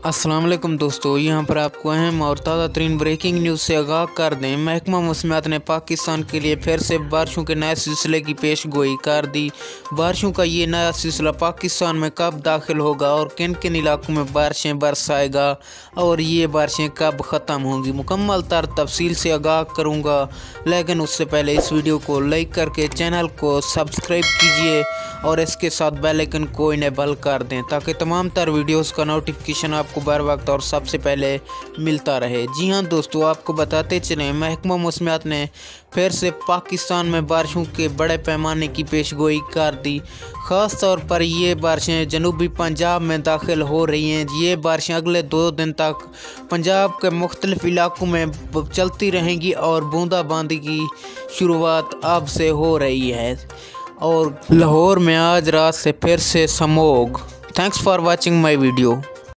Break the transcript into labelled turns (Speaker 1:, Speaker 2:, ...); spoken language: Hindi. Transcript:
Speaker 1: अस्सलाम वालेकुम दोस्तों, यहाँ पर आपको अहम और ताज़ा तरीन ब्रेकिंग न्यूज़ से आगाह कर दें। महकमा मौसमियात ने पाकिस्तान के लिए फिर से बारिशों के नए सिलसिले की पेशगोई कर दी। बारिशों का ये नया सिलसिला पाकिस्तान में कब दाखिल होगा और किन किन इलाकों में बारिशें बरसाएगा और ये बारिशें कब ख़त्म होंगी, मुकम्मल तफसील से आगाह करूँगा। लेकिन उससे पहले इस वीडियो को लाइक करके चैनल को सब्सक्राइब कीजिए और इसके साथ बेल आइकन को इनेबल कर दें ताकि तमाम तर वीडियोज़ का नोटिफिकेशन आपको बर वक्त और सबसे पहले मिलता रहे। जी हाँ दोस्तों, आपको बताते चलें, महकमा मौसमियात ने फिर से पाकिस्तान में बारिशों के बड़े पैमाने की पेशगोई कर दी। ख़ास तौर पर ये बारिशें जनूबी पंजाब में दाखिल हो रही हैं। ये बारिशें अगले 2 दिन तक पंजाब के मुख्तलिफ इलाकों में चलती रहेंगी और बूंदाबांदी की शुरुआत अब से हो रही है और लाहौर में आज रात से फिर से smog. Thanks for watching my video.